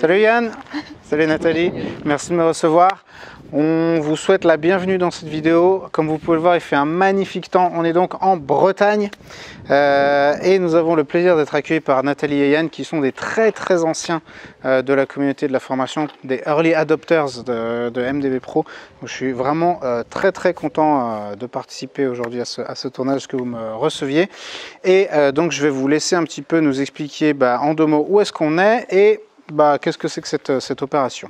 Salut Yann, salut Nathalie, merci de me recevoir. On vous souhaite la bienvenue dans cette vidéo. Comme vous pouvez le voir, il fait un magnifique temps. On est donc en Bretagne et nous avons le plaisir d'être accueillis par Nathalie et Yann qui sont des très anciens de la communauté de la formation, des early adopters de MDB Pro. Donc, je suis vraiment très content de participer aujourd'hui à ce tournage, que vous me receviez. Et donc je vais vous laisser un petit peu nous expliquer en 2 mots où est-ce qu'on est et qu'est-ce que c'est que cette opération.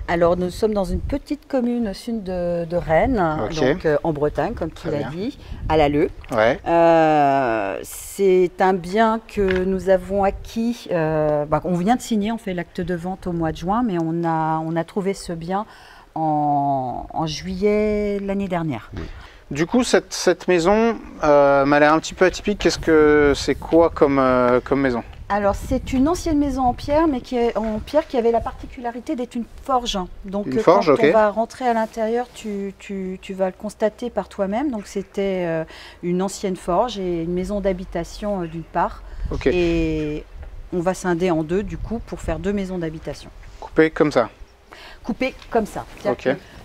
Alors nous sommes dans une petite commune au sud de Rennes, donc en Bretagne comme tu l'as dit, à La Leu. Ouais. C'est un bien que nous avons acquis, on vient de signer, on fait l'acte de vente au mois de juin, mais on a trouvé ce bien en juillet l'année dernière. Oui. Du coup, cette maison m'a l'air un petit peu atypique. Qu'est-ce que c'est quoi comme maison? Alors c'est une ancienne maison en pierre, mais qui avait la particularité d'être une forge. Donc une forge, quand on va rentrer à l'intérieur, tu vas le constater par toi-même. Donc c'était une ancienne forge et une maison d'habitation d'une part. Et on va scinder en deux du coup pour faire 2 maisons d'habitation. Coupé comme ça? Coupé comme ça.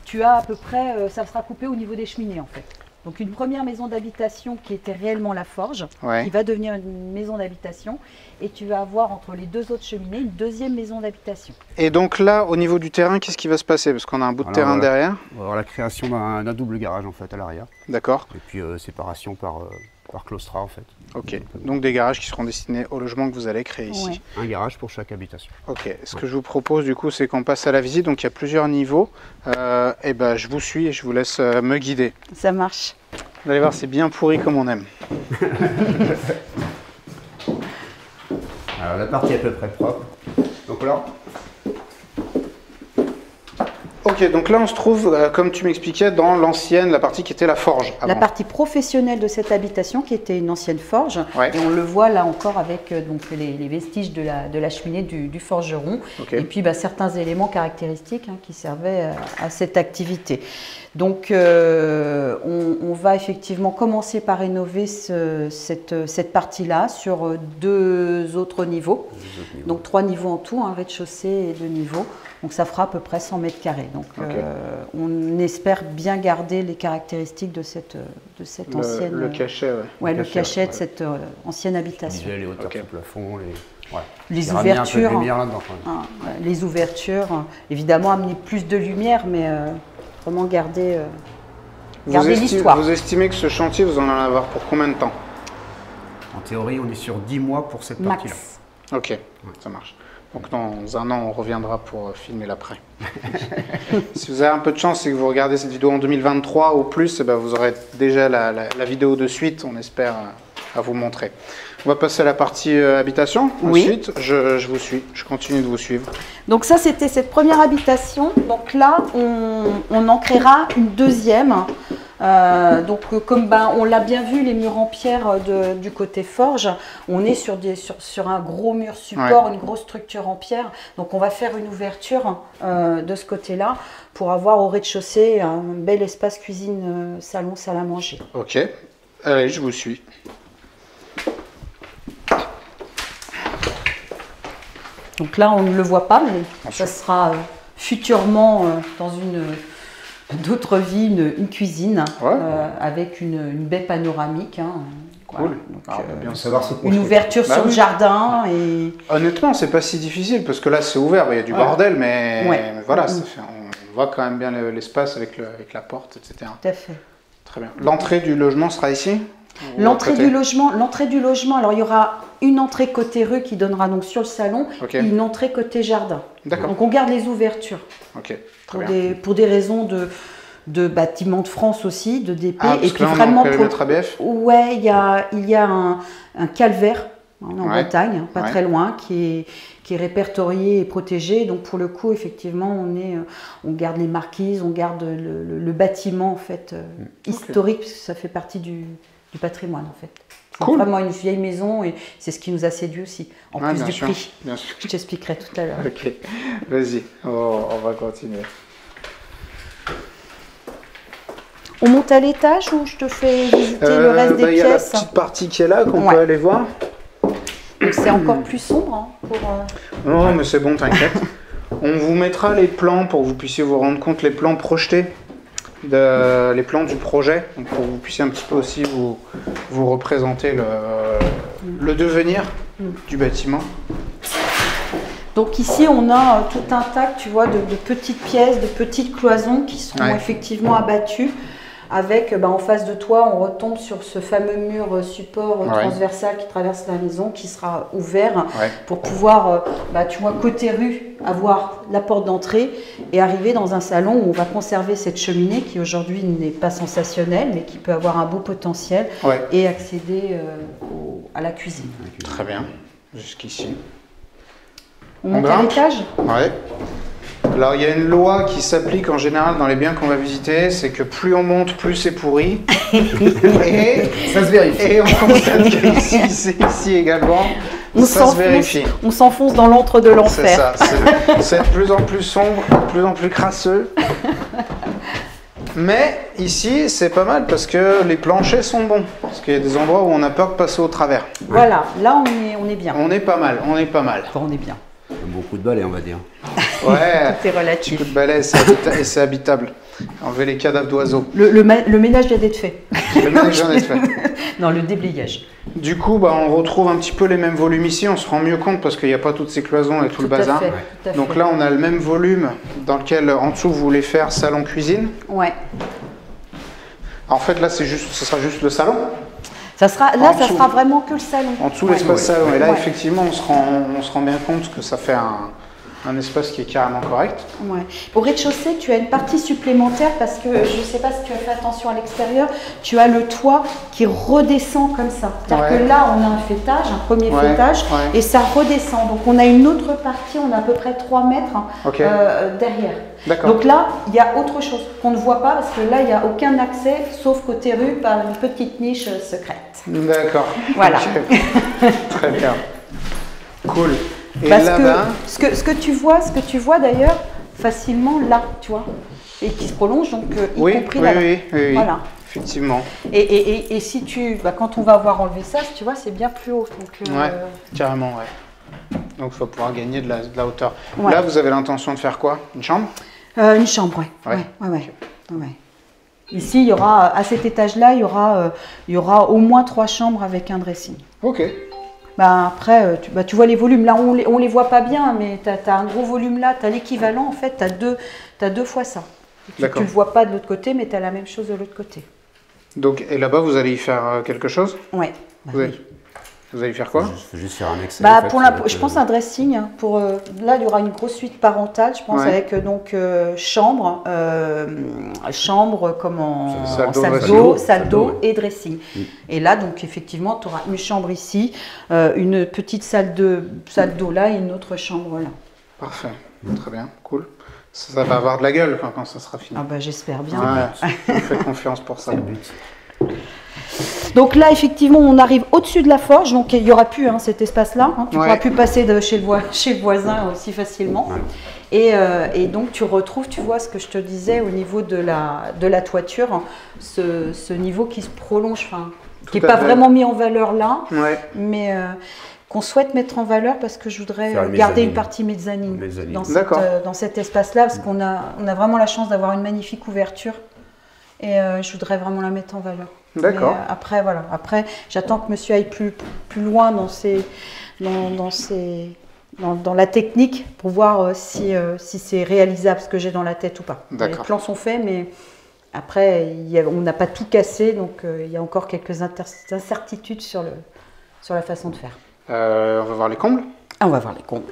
Tu as à peu près, ça sera coupé au niveau des cheminées en fait. Donc une première maison d'habitation qui était réellement la forge, qui va devenir une maison d'habitation, et tu vas avoir entre les 2 autres cheminées une 2e maison d'habitation. Et donc là, au niveau du terrain, qu'est-ce qui va se passer? Parce qu'on a un bout de terrain derrière. On va avoir la création d'un double garage en fait à l'arrière. D'accord. Et puis séparation par claustrat en fait. Ok, donc des garages qui seront destinés au logement que vous allez créer ici. Un garage pour chaque habitation. Ok, ce que je vous propose du coup, c'est qu'on passe à la visite. Donc il y a plusieurs niveaux. Je vous suis et je vous laisse me guider. Ça marche. Vous allez voir, c'est bien pourri comme on aime. Alors la partie est à peu près propre. Donc là. Ok, donc là on se trouve, comme tu m'expliquais, dans la partie qui était la forge. La partie professionnelle de cette habitation qui était une ancienne forge. Et on le voit là encore avec les vestiges de la cheminée du forgeron. Et puis certains éléments caractéristiques qui servaient à cette activité. Donc on va effectivement commencer par rénover cette partie-là sur 2 autres niveaux. Donc 3 niveaux en tout, un rez-de-chaussée et 2 niveaux. Donc ça fera à peu près 100 mètres carrés. Donc on espère bien garder les caractéristiques de cette ancienne... Le cachet, le cachet de cette ancienne habitation. Les hauteurs du plafond, les ouvertures. Les ouvertures, évidemment amener plus de lumière, mais vraiment garder l'histoire. Vous estimez que ce chantier, vous en allez avoir pour combien de temps? En théorie, on est sur 10 mois pour cette partie-là. Ok, ça marche. Donc dans 1 an, on reviendra pour filmer l'après. Si vous avez un peu de chance et que vous regardez cette vidéo en 2023 ou plus, vous aurez déjà la vidéo de suite, on espère, à vous montrer. On va passer à la partie habitation. Ensuite, je vous suis, je continue de vous suivre. Donc ça, c'était cette première habitation. Donc là, on en créera une 2e. Comme on l'a bien vu, les murs en pierre du côté forge, on est sur un gros mur support, une grosse structure en pierre. Donc on va faire une ouverture de ce côté-là pour avoir au rez-de-chaussée un bel espace cuisine, salon, salle à manger. Ok, allez, je vous suis. Donc là, on ne le voit pas, mais ça sera futurement dans d'autres vies, une cuisine avec une baie panoramique. Cool. Bien savoir une ouverture sur le jardin. Et... Honnêtement, c'est pas si difficile parce que là, c'est ouvert. Il y a du bordel, mais voilà, on voit quand même bien l'espace avec la porte, etc. Tout à fait. Très bien. L'entrée du logement sera ici? L'entrée du logement, alors il y aura une entrée côté rue qui donnera donc sur le salon et une entrée côté jardin. Donc on garde les ouvertures. Pour des raisons de bâtiments de France aussi, de DP. Et puis vraiment pour ABF. Ouais, il y a un calvaire en Bretagne, pas très loin, qui est répertorié et protégé. Donc pour le coup, effectivement, on garde les marquises, on garde le bâtiment en fait historique, puisque ça fait partie du patrimoine en fait. C'est vraiment une vieille maison et c'est ce qui nous a séduit aussi, en plus du prix. Bien sûr. Je t'expliquerai tout à l'heure. Ok, vas-y, on va continuer. On monte à l'étage ou je te fais visiter le reste des pièces? Il y a la petite partie qui est là qu'on peut aller voir. Donc Donc c'est encore plus sombre pour... Non, mais c'est bon, t'inquiète. On vous mettra les plans pour que vous puissiez vous rendre compte, les plans projetés, les plans du projet, donc pour que vous puissiez un petit peu aussi vous représenter le devenir du bâtiment. Donc ici, on a tout un tas, tu vois, de petites pièces, de petites cloisons qui sont effectivement abattues. Avec, en face de toi, on retombe sur ce fameux mur support transversal qui traverse la maison, qui sera ouvert pour pouvoir, tu vois, côté rue, avoir la porte d'entrée et arriver dans un salon où on va conserver cette cheminée qui aujourd'hui n'est pas sensationnelle, mais qui peut avoir un beau potentiel et accéder à la cuisine. Très bien, jusqu'ici. On monte à l'étage ? Ouais. Alors, il y a une loi qui s'applique en général dans les biens qu'on va visiter, c'est que plus on monte, plus c'est pourri. Et ça se vérifie. Et on constate qu'ici également, ça se vérifie. On s'enfonce dans l'antre de l'enfer. C'est ça, c'est de plus en plus sombre, de plus en plus crasseux. Mais ici, c'est pas mal parce que les planchers sont bons. Parce qu'il y a des endroits où on a peur de passer au travers. Voilà, là on est bien. On est pas mal, on est pas mal. Enfin, on est bien. Beaucoup de balais, on va dire. Ouais, tout est relatif. Coup de balai et c'est habitable. Enlever les cadavres d'oiseaux. Le ménage vient d'être fait. Le ménage vient d'être fait. Non, le déblayage. Du coup, on retrouve un petit peu les mêmes volumes ici. On se rend mieux compte parce qu'il n'y a pas toutes ces cloisons et tout le bazar. Donc là, on a le même volume dans lequel, en dessous, vous voulez faire salon-cuisine. Ouais. En fait, là, ce sera juste le salon. Ça sera vraiment que le salon. En dessous, l'espace salon. Et là, effectivement, on se rend bien compte que ça fait un espace qui est carrément correct. Ouais. Au rez-de-chaussée, tu as une partie supplémentaire parce que, je ne sais pas si tu as fait attention à l'extérieur, tu as le toit qui redescend comme ça. C'est-à-dire que là, on a un fêtage, un premier fêtage, et ça redescend. Donc, on a une autre partie, on a à peu près 3 mètres derrière. Donc là, il y a autre chose qu'on ne voit pas parce que là, il n'y a aucun accès, sauf côté rue, par une petite niche secrète. D'accord. Voilà. Très bien. Cool. Et parce que ce que tu vois d'ailleurs facilement là, tu vois, et qui se prolonge, donc y compris là. Oui, voilà. Effectivement. Et si quand on va avoir enlevé ça, tu vois, c'est bien plus haut. Donc, carrément, Donc il faut pouvoir gagner de la hauteur. Là, vous avez l'intention de faire quoi? Une chambre? Une chambre, ouais. Ici, il y aura, à cet étage-là, il y aura au moins 3 chambres avec un dressing. Ok. Après, tu vois les volumes. Là, on les voit pas bien, mais tu as un gros volume là. Tu as l'équivalent, en fait. Tu as deux fois ça. Tu ne le vois pas de l'autre côté, mais tu as la même chose de l'autre côté. Donc, et là-bas, vous allez y faire quelque chose? Oui. Vous allez faire quoi? Juste faire un accès. Je pense un dressing. Là, il y aura une grosse suite parentale, je pense, avec chambre comme en salle d'eau et dressing. Et là, donc effectivement, tu auras une chambre ici, une petite salle d'eau là et une autre chambre là. Parfait, très bien, cool. Ça va avoir de la gueule quand ça sera fini. J'espère bien. Je vous fais confiance pour ça. C'est le but. Donc là, effectivement, on arrive au-dessus de la forge, donc il n'y aura plus cet espace-là. Tu ne pourras plus passer chez le voisin aussi facilement. Et donc, tu retrouves, tu vois, ce que je te disais au niveau de la toiture, ce niveau qui se prolonge, qui n'est pas vraiment mis en valeur là, mais qu'on souhaite mettre en valure parce que je voudrais garder une partie mezzanine dans cet espace-là, parce qu'on a vraiment la chance d'avoir une magnifique ouverture. Et je voudrais vraiment la mettre en valeur. D'accord. Après, voilà. Après, j'attends que monsieur aille plus loin dans la technique pour voir si c'est réalisable ce que j'ai dans la tête ou pas. Les plans sont faits, mais après, on n'a pas tout cassé, donc il y a encore quelques incertitudes sur la façon de faire. On va voir les combles. On va voir les combles.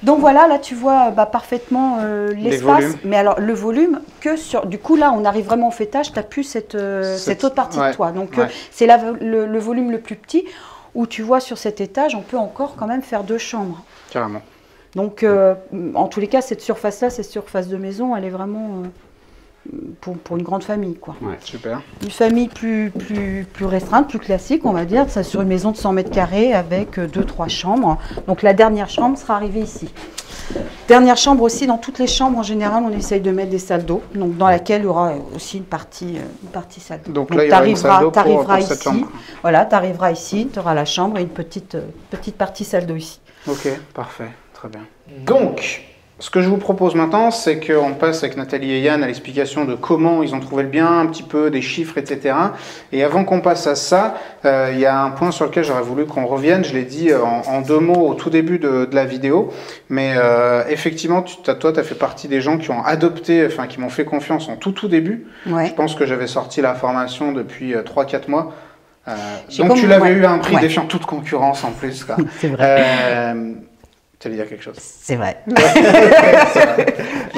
Donc voilà, là tu vois parfaitement l'espace, mais alors le volume que sur... Du coup là on arrive vraiment au fêtage, tu n'as plus cette autre partie de toit. Donc c'est le volume le plus petit où tu vois sur cet étage, on peut encore quand même faire 2 chambres. Carrément. Donc en tous les cas, cette surface-là, cette surface de maison, elle est vraiment pour une grande famille, quoi. Ouais, super. Une famille plus restreinte, plus classique, on va dire, ça sur une maison de 100 mètres carrés avec 2-3 chambres. Donc la dernière chambre sera arrivée ici. Dernière chambre aussi, dans toutes les chambres en général, on essaye de mettre des salles d'eau, donc dans laquelle il y aura aussi une partie salle d'eau. Donc là, il y aura une salle d'eau pour cette chambre. Voilà, tu arriveras ici, tu auras la chambre et une petite partie salle d'eau ici. Ok, parfait, très bien. Donc, ce que je vous propose maintenant, c'est qu'on passe avec Nathalie et Yann à l'explication de comment ils ont trouvé le bien, un petit peu des chiffres, etc. Et avant qu'on passe à ça, il y a un point sur lequel j'aurais voulu qu'on revienne. Je l'ai dit en 2 mots au tout début de la vidéo. Mais effectivement, toi, tu as fait partie des gens qui ont adopté, enfin qui m'ont fait confiance en tout début. Ouais. Je pense que j'avais sorti la formation depuis 3-4 mois. Donc tu l'avais eu à un prix défiant toute concurrence en plus. C'est vrai. Tu allais dire quelque chose? C'est vrai. Donc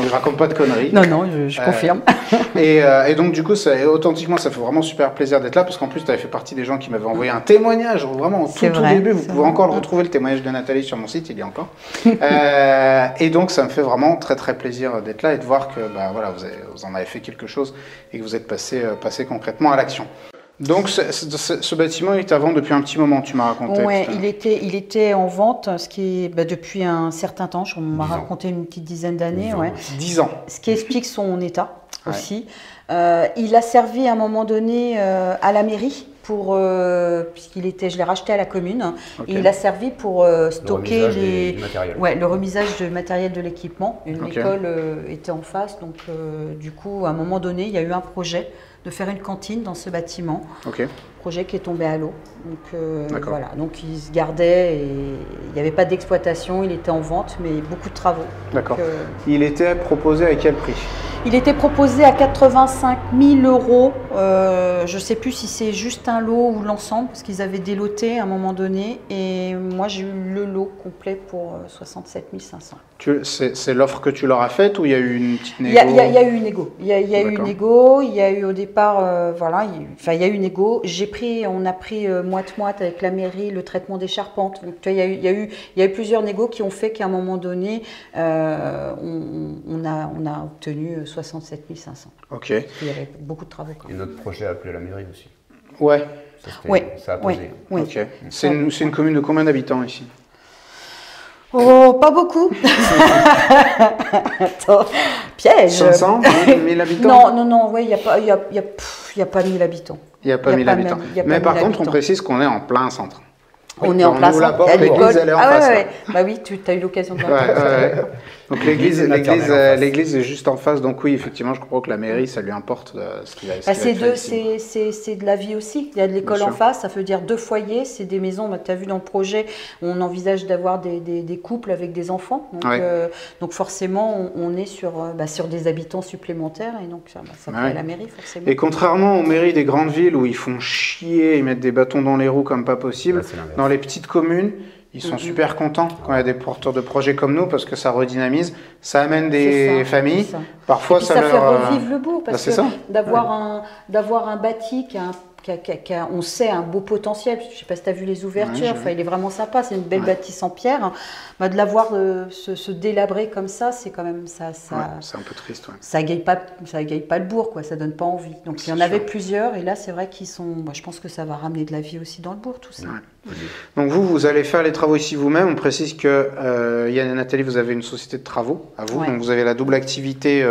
je raconte pas de conneries. Non, je confirme. Et donc du coup, authentiquement, ça fait vraiment super plaisir d'être là parce qu'en plus, tu avais fait partie des gens qui m'avaient envoyé un témoignage vraiment au tout début. Vous pouvez encore le retrouver, le témoignage de Nathalie sur mon site, il y a encore. Et donc ça me fait vraiment très plaisir d'être là et de voir que voilà, vous en avez fait quelque chose et que vous êtes passé concrètement à l'action. Donc ce bâtiment il est à vendre depuis un petit moment, tu m'as raconté. Oui, il était en vente, ce qui est, depuis un certain temps, on m'a raconté une petite dizaine d'années. 10 ans. Ce qui explique son état aussi. Il a servi à un moment donné à la mairie, je l'ai racheté à la commune, et il a servi pour stocker le remisage du matériel de l'équipement. Une école était en face, donc du coup, à un moment donné, il y a eu un projet de faire une cantine dans ce bâtiment. Projet qui est tombé à l'eau. Donc voilà, donc il se gardait et il n'y avait pas d'exploitation, il était en vente, mais beaucoup de travaux. D'accord. Il était proposé à quel prix? Il était proposé à 85 000 €. Je ne sais plus si c'est juste un lot ou l'ensemble, parce qu'ils avaient déloté à un moment donné. Et moi, j'ai eu le lot complet pour 67 500. C'est l'offre que tu leur as faite ou il y a eu une petite négo? Il y a eu une négo. Il y a eu une négo. Il y a eu au départ, il y a eu une négo. On a pris moite-moite avec la mairie le traitement des charpentes. Donc, il y a eu plusieurs négos qui ont fait qu'à un moment donné, on a obtenu 67 500. Ok. Il y avait beaucoup de travaux. Et notre projet a appelé la mairie aussi. Ouais. Ça a posé. Oui. Ok. C'est une commune de combien d'habitants ici? Oh, pas beaucoup. Attends, piège. 500, 1000 habitants? Non, il n'y a pas 1000 habitants. Il n'y a pas 1000 habitants. Mais par contre, on précise qu'on est en plein centre. On est en place. L'église, elle est en face. Bah oui, tu as eu l'occasion de voir. Donc l'église est juste en face. Donc oui, effectivement, je comprends que la mairie, ça lui importe ce qu'il a. C'est de la vie aussi. Il y a de l'école en face, ça veut dire 2 foyers. C'est des maisons, tu as vu dans le projet, on envisage d'avoir des couples avec des enfants. Donc forcément, on est sur des habitants supplémentaires. Et donc ça plaît à la mairie, forcément. Et contrairement aux mairies des grandes villes où ils font chier, ils mettent des bâtons dans les roues comme pas possible, dans les petites communes, ils sont super contents quand il y a des porteurs de projets comme nous parce que ça redynamise, ça amène des familles. Parfois, ça fait revivre le bourg parce que d'avoir un bâti qui a on sait, un beau potentiel. Je ne sais pas si tu as vu les ouvertures, il est vraiment sympa, c'est une belle bâtisse en pierre. De l'avoir se délabrer comme ça, c'est quand même ça. C'est un peu triste. Ça égaye pas le bourg, ça donne pas envie. Donc il y en avait plusieurs, et là c'est vrai qu'ils sont. Je pense que ça va ramener de la vie aussi dans le bourg, tout ça. Donc vous allez faire les travaux ici vous-même. On précise que Yann et Nathalie, vous avez une société de travaux à vous. Donc vous avez la double activité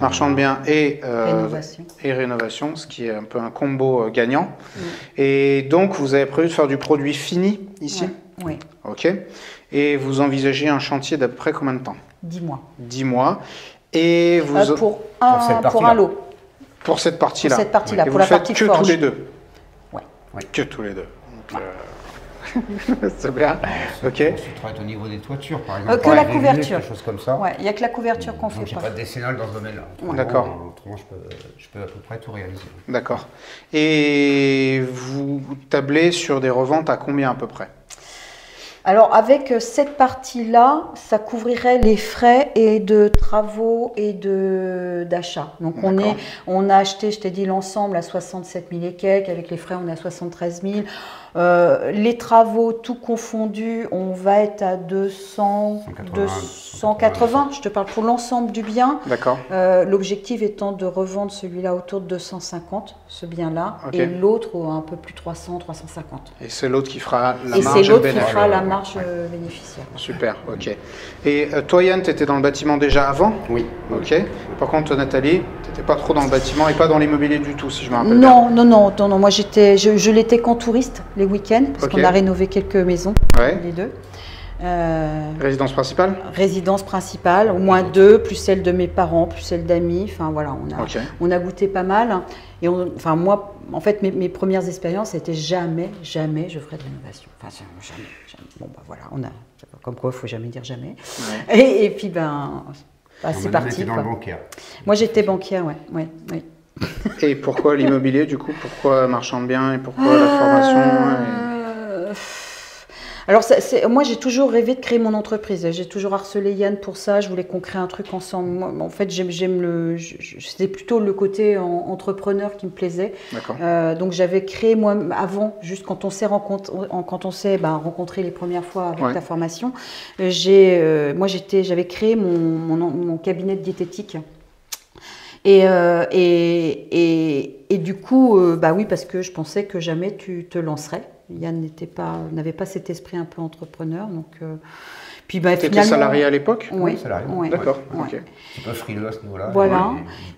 marchand de biens et rénovation, ce qui est un peu un combo gagnant. Et donc vous avez prévu de faire du produit fini ici? Oui. Ok. Et vous envisagez un chantier d'à peu près combien de temps? 10 mois. 10 mois. Et vous pour un lot. Pour cette partie-là. Pour cette partie-là, pour la partie que tous les deux. Ouais. Que tous les deux. C'est bien. Ok. On travaille au niveau des toitures, par exemple. Que la couverture. Quelque chose comme ça. Ouais, il n'y a que la couverture qu'on fait. J'ai pas de décennale dans ce domaine-là. D'accord. Autrement, je peux à peu près tout réaliser. D'accord. Et vous tablez sur des reventes à combien à peu près? Alors avec cette partie-là, ça couvrirait les frais et de travaux et d'achat. Donc on a acheté, je t'ai dit, l'ensemble à 67 000 et quelques. Avec les frais, on est à 73 000. Les travaux, tout confondu, on va être à 280. Je te parle pour l'ensemble du bien. D'accord. L'objectif étant de revendre celui-là autour de 250, ce bien-là, et l'autre un peu plus 300, 350. Et c'est l'autre qui fera la marge et le bénéfice. Et c'est l'autre qui fera la marge bénéficiaire. Super, ok. Et toi Yann, tu étais dans le bâtiment déjà avant? Oui. Ok. Par contre Nathalie, tu n'étais pas trop dans le bâtiment et pas dans l'immobilier du tout, si je me rappelle bien. Non, moi je l'étais qu'en touriste les week-ends, parce qu'on a rénové quelques maisons, les deux. Résidence principale? Résidence principale, au moins 2, plus celle de mes parents, plus celle d'amis. Enfin voilà, on a goûté pas mal. Et enfin moi, en fait, mes premières expériences, c'était jamais je ferai de rénovation. Enfin jamais. Bon bah voilà, comme quoi, il faut jamais dire jamais. Et puis c'est parti. Dans le bancaire. Moi j'étais banquière, ouais. Et pourquoi l'immobilier du coup? Pourquoi marchand de biens et pourquoi la formation Alors, moi, j'ai toujours rêvé de créer mon entreprise. J'ai toujours harcelé Yann pour ça. Je voulais qu'on crée un truc ensemble. Moi, en fait, c'était plutôt le côté entrepreneur qui me plaisait. Donc, j'avais créé moi avant, juste quand on s'est rencontrés les premières fois avec la formation. J'avais créé mon cabinet de diététique. Et du coup, oui, parce que je pensais que jamais tu te lancerais. Yann n'avait pas cet esprit un peu entrepreneur, donc. Puis étais salarié à l'époque? Oui, salarié. D'accord. Ok. C'est pas frileux à ce niveau-là. Voilà.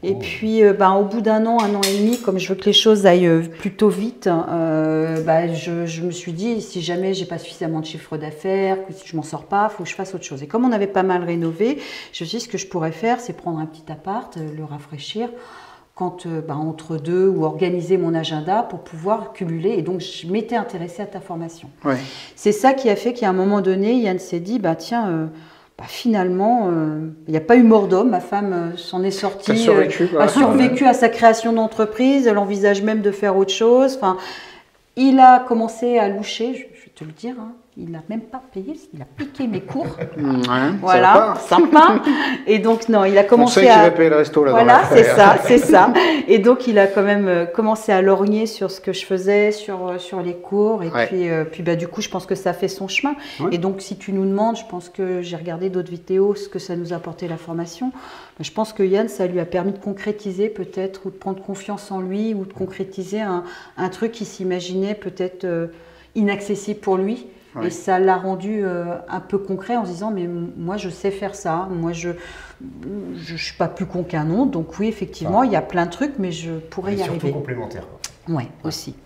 Et puis, au bout d'un an et demi, comme je veux que les choses aillent plutôt vite, je me suis dit, si jamais j'ai pas suffisamment de chiffre d'affaires, que si je m'en sors pas, il faut que je fasse autre chose. Et comme on avait pas mal rénové, je me suis dit, ce que je pourrais faire, c'est prendre un petit appart, le rafraîchir, entre deux, ou organiser mon agenda pour pouvoir cumuler. Et donc, je m'étais intéressée à ta formation. C'est ça qui a fait qu'à un moment donné, Yann s'est dit, finalement, il n'y a pas eu mort d'homme. Ma femme s'en est sortie, a survécu à sa création d'entreprise. Elle envisage même de faire autre chose. Enfin, il a commencé à loucher, je vais te le dire. Il n'a même pas payé, il a piqué mes cours. Voilà, sympa. Et donc, non, il a commencé on sait qu'il va payer le resto là. Voilà, c'est ça. Et donc, il a quand même commencé à lorgner sur ce que je faisais, sur les cours. Et puis du coup, je pense que ça fait son chemin. Et donc, si tu nous demandes, je pense que j'ai regardé d'autres vidéos, ce que ça nous a apporté la formation. Je pense que Yann, ça lui a permis de concrétiser peut-être, ou de prendre confiance en lui, ou de concrétiser un truc qu'il s'imaginait peut-être inaccessible pour lui. Et ça l'a rendu un peu concret en se disant, mais moi je sais faire ça, moi je suis pas plus con qu'un autre, donc oui effectivement il y a plein de trucs, mais je pourrais y arriver. Surtout complémentaire. Oui, aussi.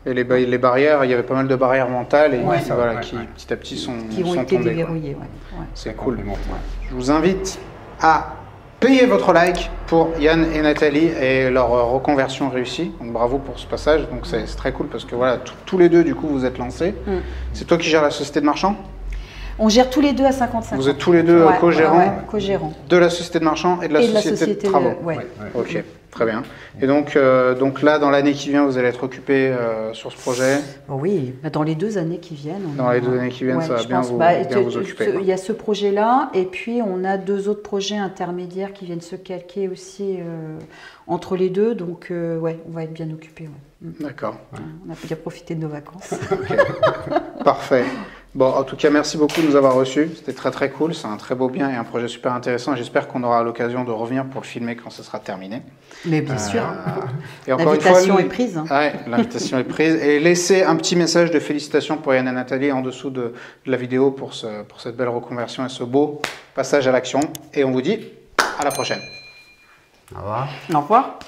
Et les barrières, il y avait pas mal de barrières mentales et qui petit à petit sont été déverrouillées. C'est cool. Je vous invite à payer votre like pour Yann et Nathalie et leur reconversion réussie. Donc bravo pour ce passage. Donc c'est très cool parce que voilà, tous les deux du coup vous êtes lancés. C'est toi qui gères la société de marchand? On gère tous les deux à 50-50. Vous êtes tous les deux co-gérants de la société de marchand et de la société de travaux. Ok, très bien. Et donc là, dans l'année qui vient, vous allez être occupé sur ce projet? Oui, dans les 2 années qui viennent. Dans les 2 années qui viennent, ça va bien vous occuper. Il y a ce projet-là, et puis on a 2 autres projets intermédiaires qui viennent se calquer aussi entre les deux. Donc on va être bien occupés. D'accord. On a bien profité de nos vacances. Parfait. Bon, en tout cas, merci beaucoup de nous avoir reçus. C'était très très cool. C'est un très beau bien et un projet super intéressant. J'espère qu'on aura l'occasion de revenir pour le filmer quand ce sera terminé. Mais bien sûr. Et encore l'invitation est prise. L'invitation est prise. Et laissez un petit message de félicitations pour Yann et Nathalie en dessous de la vidéo pour cette belle reconversion et ce beau passage à l'action. Et on vous dit à la prochaine. Au revoir. Au revoir.